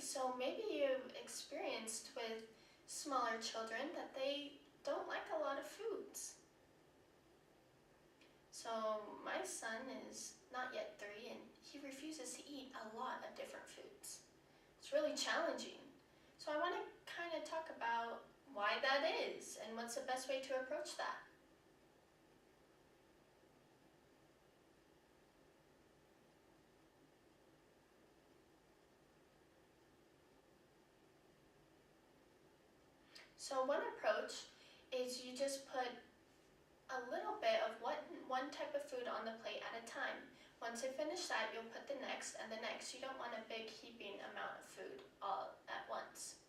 So maybe you've experienced with smaller children that they don't like a lot of foods. So my son is not yet 3 and he refuses to eat a lot of different foods. It's really challenging. So I want to kind of talk about why that is and what's the best way to approach that. So one approach is you just put a little bit of one type of food on the plate at a time. Once they finish that, you'll put the next and the next. You don't want a big heaping amount of food all at once.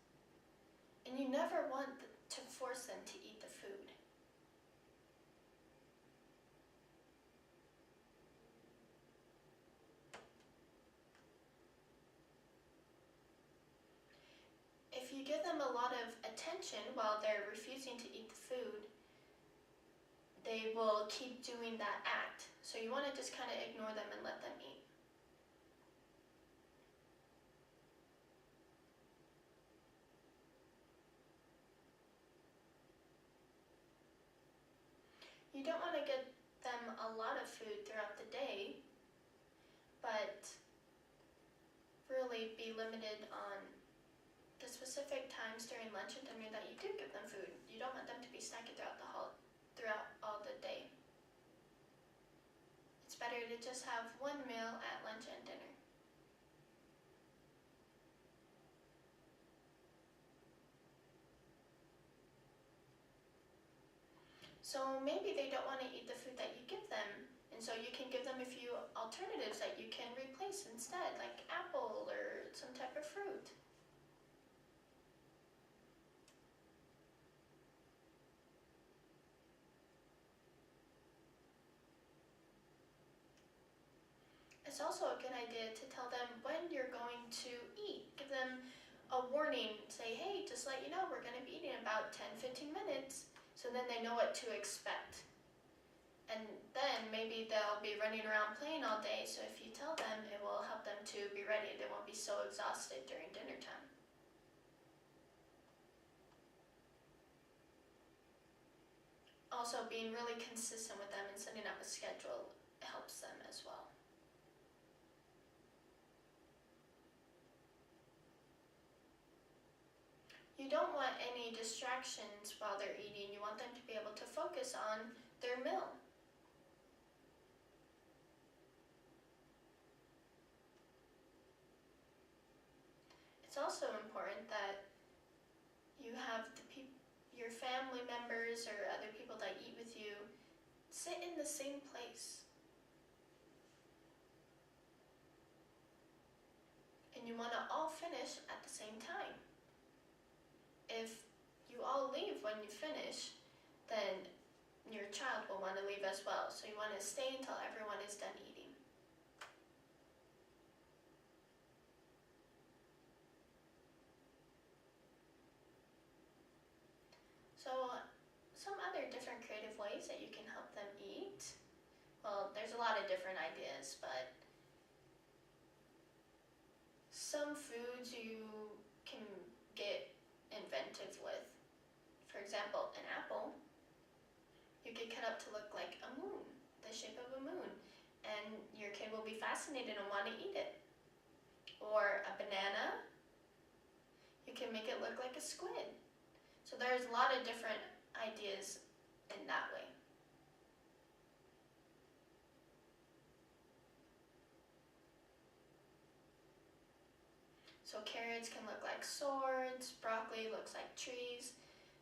And you never want to force them to eat the food. If you give them a lot of attention while they're refusing to eat the food, they will keep doing that act. So you want to just kind of ignore them and let them eat. You don't want to get them a lot of food throughout the day, but really be limited on the specific times during lunch and dinner that you do give them food. You don't want them to be snacking throughout all the day. It's better to just have one meal at lunch and dinner. So maybe they don't want to eat the food that you give them, and so you can give them a few alternatives that you can replace instead, like apple or some type of fruit. It's also a good idea to tell them when you're going to eat. Give them a warning. Say, hey, just let you know, we're going to be eating in about 10-15 minutes. So then they know what to expect. And then maybe they'll be running around playing all day. So if you tell them, it will help them to be ready. They won't be so exhausted during dinner time. Also, being really consistent with them and setting up a schedule helps them as well. You don't want any distractions while they're eating. You want them to be able to focus on their meal. It's also important that you have your family members or other people that eat with you sit in the same place. And you want to all finish at the same time. If you all leave when you finish, then your child will want to leave as well. So you want to stay until everyone is done eating. So some other different creative ways that you can help them eat. Well, there's a lot of different ideas, but some foods you can get inventive with. For example, an apple, you could cut up to look like a moon, the shape of a moon, and your kid will be fascinated and want to eat it. Or a banana, you can make it look like a squid. So there's a lot of different ideas in that way. So carrots can look like swords, broccoli looks like trees.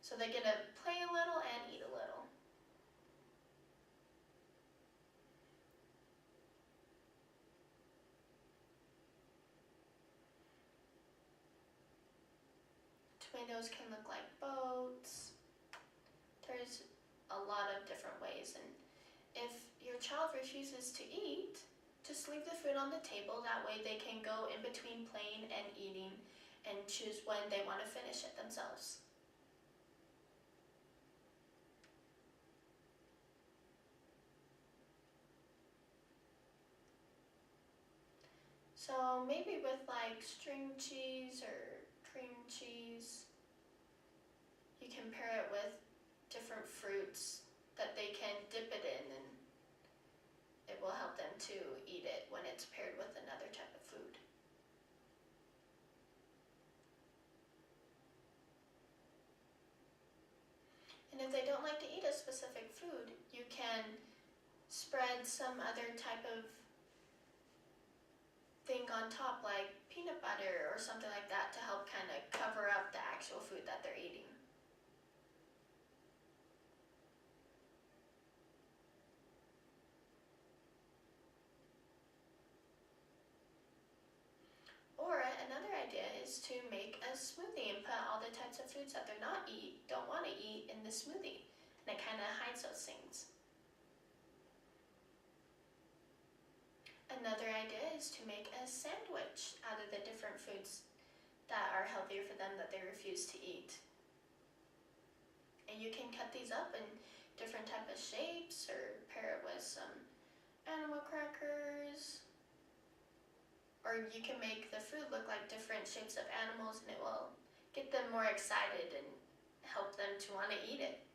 So they get to play a little and eat a little. Tomatoes can look like boats. There's a lot of different ways, and if your child refuses to eat, just leave the food on the table. That way they can go in between playing and eating and choose when they want to finish it themselves. So maybe with like string cheese or cream cheese, you can pair it with different fruits that they can dip it in, and it will help them to eat it when it's paired with another type of food. And if they don't like to eat a specific food, you can spread some other type of thing on top, like peanut butter or something like that, to help kind of cover up the actual food that they're eating. Or another idea is to make a smoothie and put all the types of foods that they're don't want to eat in the smoothie, and it kind of hides those things. Another idea is to make a sandwich out of the different foods that are healthier for them that they refuse to eat. And you can cut these up in different type of shapes or pair it with some animal crackers. Or you can make the food look like different shapes of animals, and it will get them more excited and help them to want to eat it.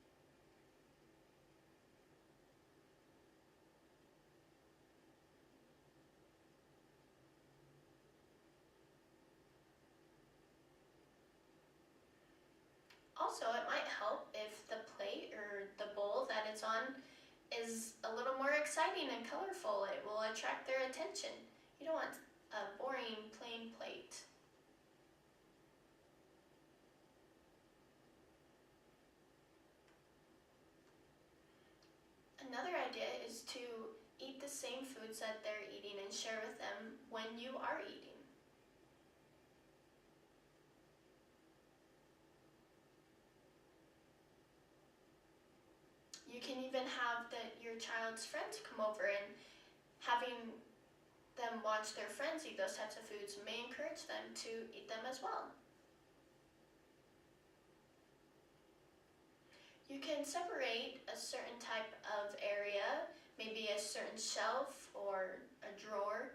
Also, it might help if the plate or the bowl that it's on is a little more exciting and colorful. It will attract their attention. You don't want a boring, plain plate. Another idea is to eat the same foods that they're eating and share with them when you are eating. You can even have your child's friends come over, and having them watch their friends eat those types of foods may encourage them to eat them as well. You can separate a certain type of area, maybe a certain shelf or a drawer,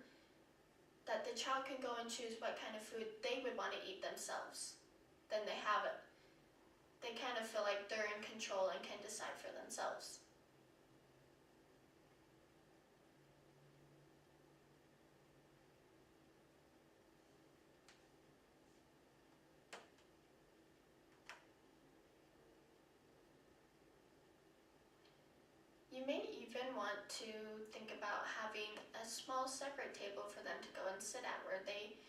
that the child can go and choose what kind of food they would want to eat themselves. Then they have it. They kind of feel like they're in control and can decide for themselves. You may even want to think about having a small separate table for them to go and sit at, where they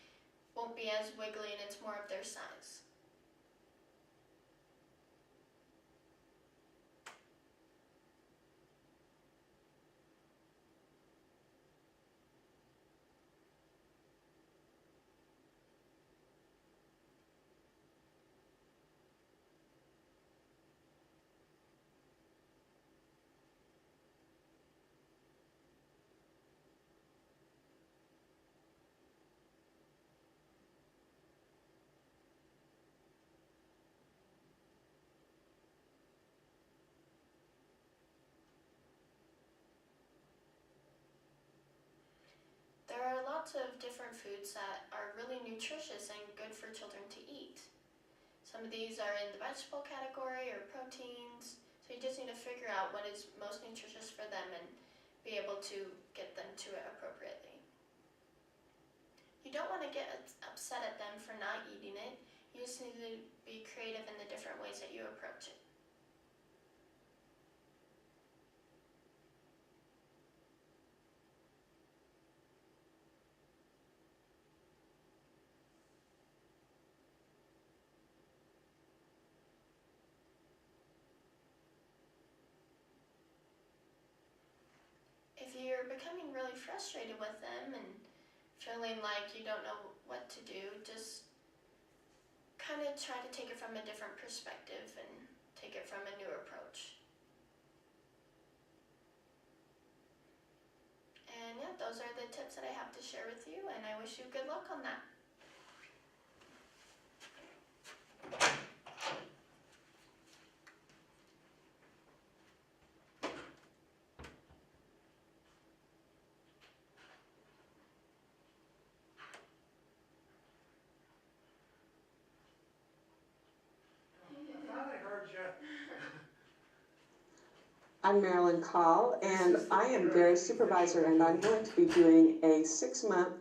won't be as wiggly and it's more of their size. There are lots of different foods that are really nutritious and good for children to eat. Some of these are in the vegetable category or proteins, so you just need to figure out what is most nutritious for them and be able to get them to it appropriately. You don't want to get upset at them for not eating it. You just need to be creative in the different ways that you approach it. If you're becoming really frustrated with them and feeling like you don't know what to do, just kind of try to take it from a different perspective and take it from a new approach. And yeah, those are the tips that I have to share with you, and I wish you good luck on that. I'm Marilyn Call, and I am Dairy Supervisor, and I'm going to be doing a 6-month